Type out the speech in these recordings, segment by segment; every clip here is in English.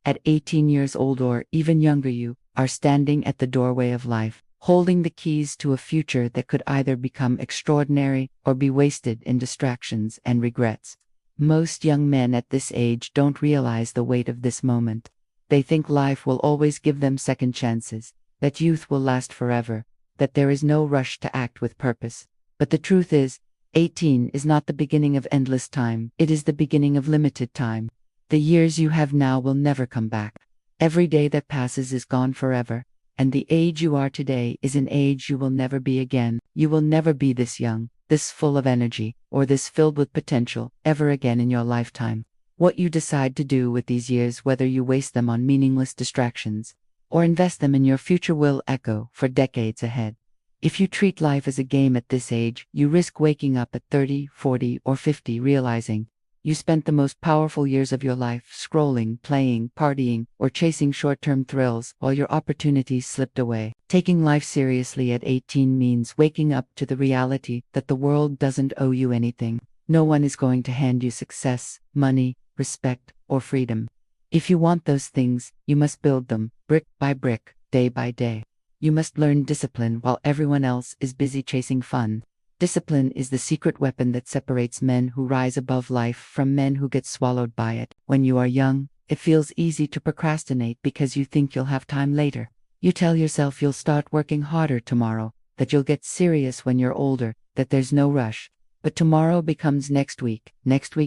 At 18 years old or even younger, you are standing at the doorway of life, holding the keys to a future that could either become extraordinary or be wasted in distractions and regrets. Most young men at this age don't realize the weight of this moment. They think life will always give them second chances, that youth will last forever, that there is no rush to act with purpose. But the truth is, 18 is not the beginning of endless time, it is the beginning of limited time. The years you have now will never come back. Every day that passes is gone forever, and the age you are today is an age you will never be again. You will never be this young, this full of energy, or this filled with potential, ever again in your lifetime. What you decide to do with these years, whether you waste them on meaningless distractions, or invest them in your future, will echo for decades ahead. If you treat life as a game at this age, you risk waking up at 30, 40, or 50 realizing you spent the most powerful years of your life scrolling, playing, partying, or chasing short-term thrills while your opportunities slipped away. Taking life seriously at 18 means waking up to the reality that the world doesn't owe you anything. No one is going to hand you success, money, respect, or freedom. If you want those things, you must build them, brick by brick, day by day. You must learn discipline while everyone else is busy chasing fun. Discipline is the secret weapon that separates men who rise above life from men who get swallowed by it. When you are young, it feels easy to procrastinate because you think you'll have time later. You tell yourself you'll start working harder tomorrow, that you'll get serious when you're older, that there's no rush. But tomorrow becomes next week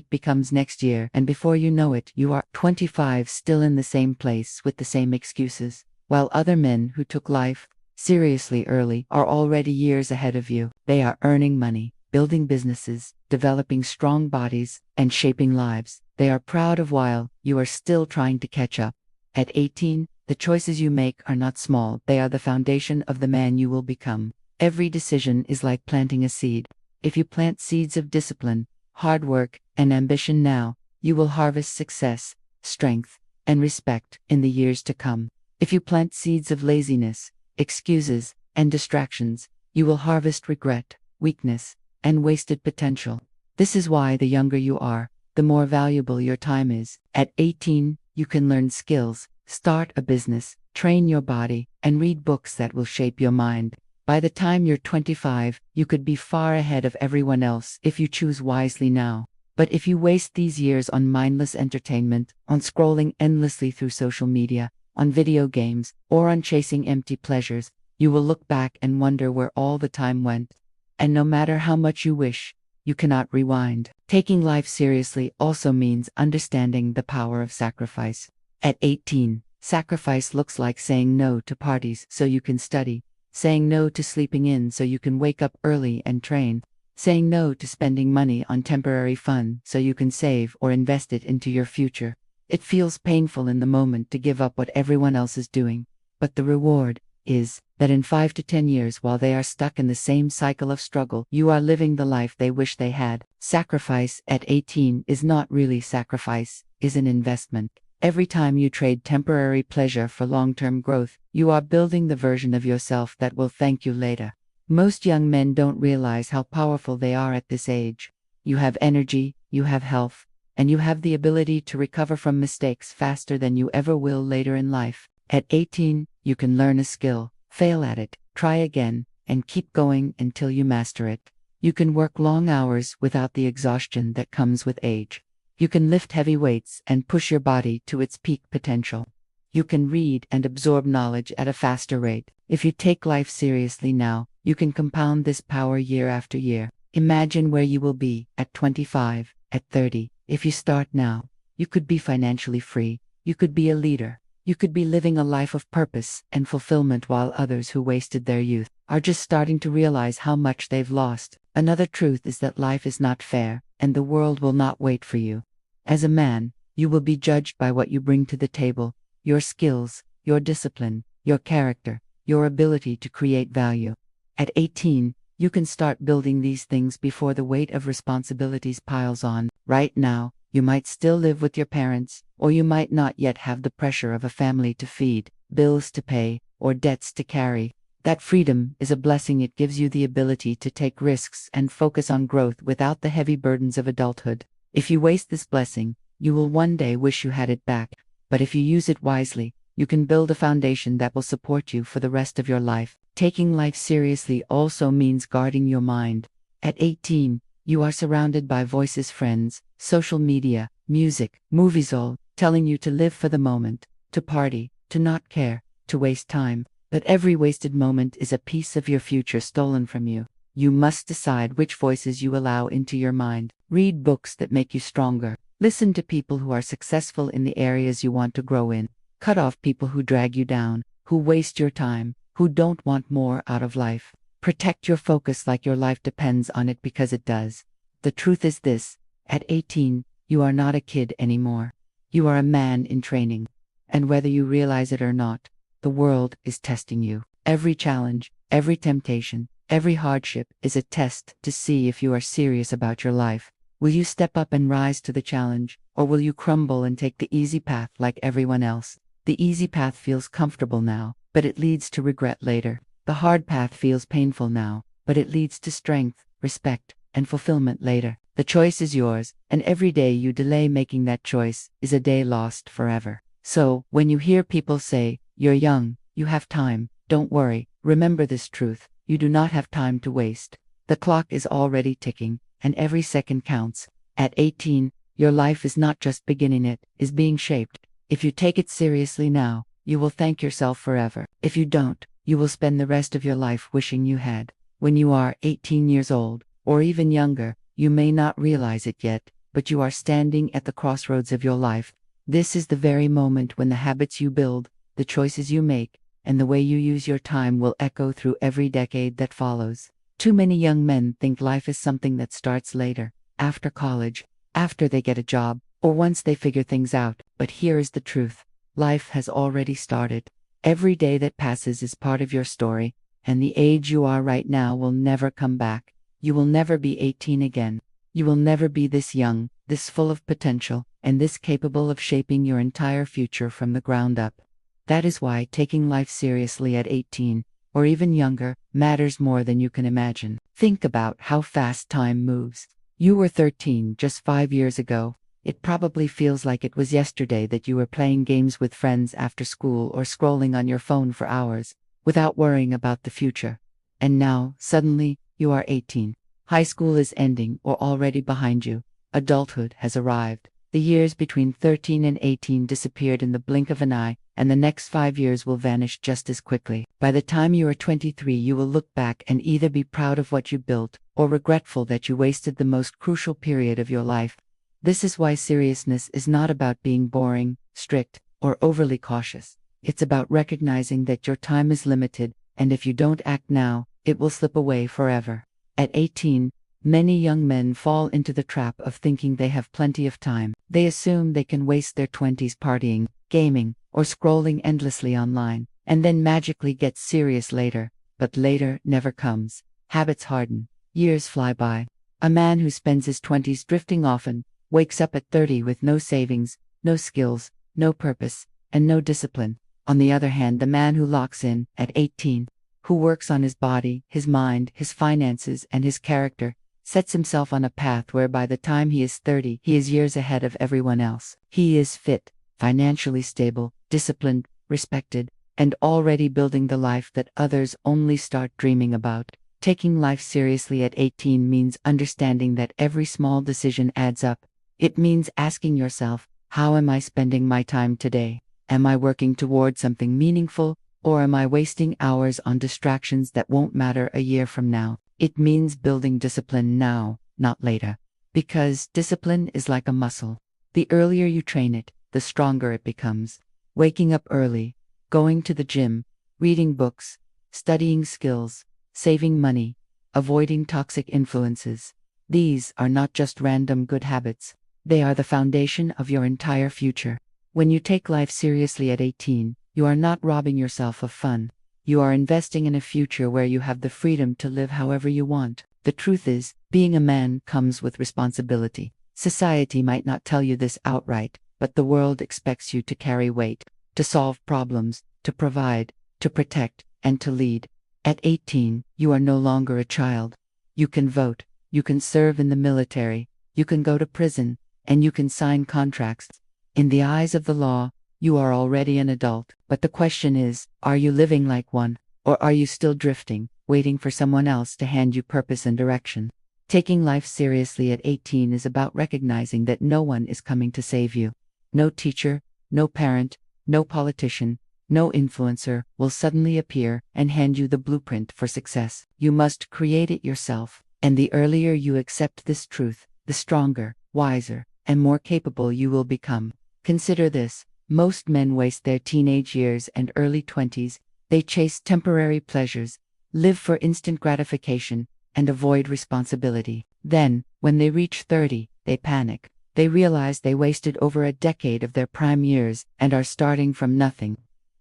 becomes next year, and before you know it, you are 25 still in the same place with the same excuses, while other men who took life seriously early are already years ahead of you. They are earning money, building businesses, developing strong bodies, and shaping lives they are proud of while you are still trying to catch up. At 18, the choices you make are not small, they are the foundation of the man you will become. Every decision is like planting a seed. If you plant seeds of discipline, hard work, and ambition now, you will harvest success, strength, and respect in the years to come. If you plant seeds of laziness, excuses, and distractions, you will harvest regret, weakness, and wasted potential. This is why the younger you are, the more valuable your time is. At 18, you can learn skills, start a business, train your body, and read books that will shape your mind. By the time you're 25, you could be far ahead of everyone else if you choose wisely now. But if you waste these years on mindless entertainment, on scrolling endlessly through social media, on video games, or on chasing empty pleasures, you will look back and wonder where all the time went. And no matter how much you wish, you cannot rewind. Taking life seriously also means understanding the power of sacrifice. At 18, sacrifice looks like saying no to parties so you can study, saying no to sleeping in so you can wake up early and train, saying no to spending money on temporary fun so you can save or invest it into your future. It feels painful in the moment to give up what everyone else is doing, but the reward is that in 5 to 10 years, while they are stuck in the same cycle of struggle, you are living the life they wish they had. Sacrifice at 18 is not really sacrifice, is an investment. Every time you trade temporary pleasure for long-term growth, you are building the version of yourself that will thank you later. Most young men don't realize how powerful they are at this age. You have energy, you have health, and you have the ability to recover from mistakes faster than you ever will later in life. At 18, you can learn a skill, fail at it, try again, and keep going until you master it. You can work long hours without the exhaustion that comes with age. You can lift heavy weights and push your body to its peak potential. You can read and absorb knowledge at a faster rate. If you take life seriously now, you can compound this power year after year. Imagine where you will be at 25, at 30. If you start now, you could be financially free, you could be a leader, you could be living a life of purpose and fulfillment, while others who wasted their youth are just starting to realize how much they've lost. Another truth is that life is not fair, and the world will not wait for you. As a man, you will be judged by what you bring to the table, your skills, your discipline, your character, your ability to create value. At 18, you can start building these things before the weight of responsibilities piles on. Right now, you might still live with your parents, or you might not yet have the pressure of a family to feed, bills to pay, or debts to carry. That freedom is a blessing. It gives you the ability to take risks and focus on growth without the heavy burdens of adulthood. If you waste this blessing, you will one day wish you had it back. but if you use it wisely, you can build a foundation that will support you for the rest of your life. Taking life seriously also means guarding your mind. At 18, you are surrounded by voices, friends, social media, music, movies, all telling you to live for the moment, to party, to not care, to waste time. But every wasted moment is a piece of your future stolen from you. You must decide which voices you allow into your mind. Read books that make you stronger. Listen to people who are successful in the areas you want to grow in. Cut off people who drag you down, who waste your time, who don't want more out of life. Protect your focus like your life depends on it, because it does. The truth is this: at 18, you are not a kid anymore. You are a man in training. And whether you realize it or not, the world is testing you. Every challenge, every temptation, every hardship is a test to see if you are serious about your life. Will you step up and rise to the challenge, or will you crumble and take the easy path like everyone else? The easy path feels comfortable now, but it leads to regret later. The hard path feels painful now, but it leads to strength, respect, and fulfillment later. The choice is yours, and every day you delay making that choice is a day lost forever. So, when you hear people say, "You're young, you have time," don't worry. Remember this truth: you do not have time to waste. The clock is already ticking, and every second counts. At 18, your life is not just beginning, it is being shaped. If you take it seriously now, you will thank yourself forever. If you don't, you will spend the rest of your life wishing you had. When you are 18 years old, or even younger, you may not realize it yet, but you are standing at the crossroads of your life. This is the very moment when the habits you build, the choices you make, and the way you use your time will echo through every decade that follows. Too many young men think life is something that starts later, after college, after they get a job, or once they figure things out. But here is the truth: life has already started. Every day that passes is part of your story, and the age you are right now will never come back. You will never be 18 again. You will never be this young, this full of potential, and this capable of shaping your entire future from the ground up. That is why taking life seriously at 18, or even younger, matters more than you can imagine. Think about how fast time moves. You were 13 just 5 years ago. It probably feels like it was yesterday that you were playing games with friends after school or scrolling on your phone for hours, without worrying about the future. And now, suddenly, you are 18. High school is ending or already behind you. Adulthood has arrived. The years between 13 and 18 disappeared in the blink of an eye, and the next 5 years will vanish just as quickly. By the time you are 23, you will look back and either be proud of what you built, or regretful that you wasted the most crucial period of your life. This is why seriousness is not about being boring, strict, or overly cautious. It's about recognizing that your time is limited, and if you don't act now, it will slip away forever. At 18, many young men fall into the trap of thinking they have plenty of time. They assume they can waste their 20s partying, gaming, or scrolling endlessly online, and then magically get serious later. But later never comes. Habits harden. Years fly by. A man who spends his 20s drifting often wakes up at 30 with no savings, no skills, no purpose, and no discipline. On the other hand, the man who locks in at 18, who works on his body, his mind, his finances, and his character, sets himself on a path where by the time he is 30, he is years ahead of everyone else. He is fit, financially stable, disciplined, respected, and already building the life that others only start dreaming about. Taking life seriously at 18 means understanding that every small decision adds up. It means asking yourself, how am I spending my time today? Am I working toward something meaningful, or am I wasting hours on distractions that won't matter a year from now? It means building discipline now, not later. Because discipline is like a muscle. The earlier you train it, the stronger it becomes. Waking up early, going to the gym, reading books, studying skills, saving money, avoiding toxic influences. These are not just random good habits. They are the foundation of your entire future. When you take life seriously at 18, you are not robbing yourself of fun. You are investing in a future where you have the freedom to live however you want. The truth is, being a man comes with responsibility. Society might not tell you this outright, but the world expects you to carry weight, to solve problems, to provide, to protect, and to lead. At 18, you are no longer a child. You can vote, you can serve in the military, you can go to prison, and you can sign contracts. In the eyes of the law, You are already an adult, but the question is, are you living like one? Or are you still drifting, waiting for someone else to hand you purpose and direction? Taking life seriously at 18 is about recognizing that no one is coming to save you. No teacher, no parent, no politician, no influencer will suddenly appear and hand you the blueprint for success. You must create it yourself. And the earlier you accept this truth, the stronger, wiser, and more capable you will become. Consider this: most men waste their teenage years and early 20s. They chase temporary pleasures, live for instant gratification, and avoid responsibility. Then, when they reach 30, they panic. They realize they wasted over a decade of their prime years and are starting from nothing.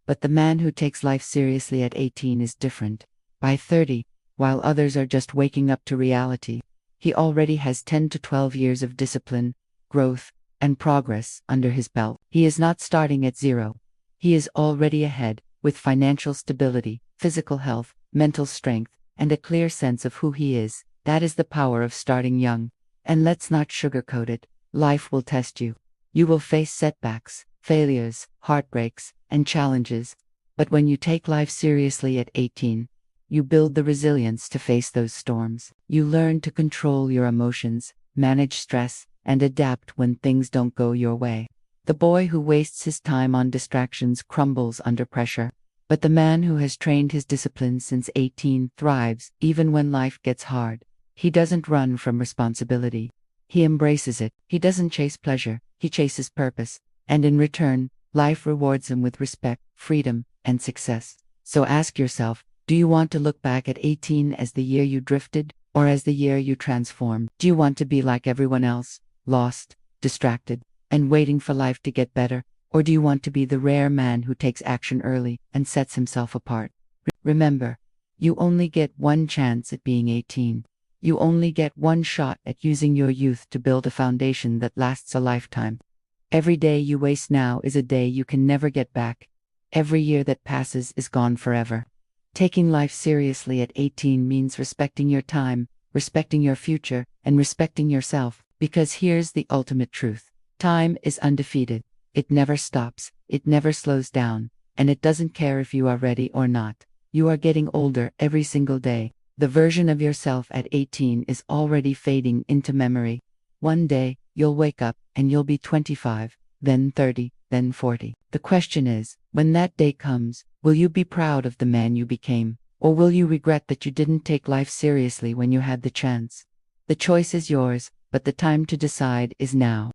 But the man who takes life seriously at 18 is different. By 30, while others are just waking up to reality, he already has 10 to 12 years of discipline, growth, and progress under his belt. He is not starting at zero. He is already ahead, with financial stability, physical health, mental strength, and a clear sense of who he is. That is the power of starting young. And let's not sugarcoat it. Life will test you. You will face setbacks, failures, heartbreaks, and challenges. But when you take life seriously at 18, you build the resilience to face those storms. You learn to control your emotions, manage stress, and adapt when things don't go your way. The boy who wastes his time on distractions crumbles under pressure. But the man who has trained his discipline since 18 thrives, even when life gets hard. He doesn't run from responsibility. He embraces it. He doesn't chase pleasure. He chases purpose. And in return, life rewards him with respect, freedom, and success. So ask yourself, do you want to look back at 18 as the year you drifted, or as the year you transformed? Do you want to be like everyone else, lost, distracted, and waiting for life to get better? Or do you want to be the rare man who takes action early and sets himself apart? Remember, you only get one chance at being 18. You only get one shot at using your youth to build a foundation that lasts a lifetime. Every day you waste now is a day you can never get back. Every year that passes is gone forever. Taking life seriously at 18 means respecting your time, respecting your future, and respecting yourself. Because here's the ultimate truth. Time is undefeated. It never stops, it never slows down, and it doesn't care if you are ready or not. You are getting older every single day. The version of yourself at 18 is already fading into memory. One day, you'll wake up and you'll be 25, then 30, then 40. The question is, when that day comes, will you be proud of the man you became? Or will you regret that you didn't take life seriously when you had the chance? The choice is yours, but the time to decide is now.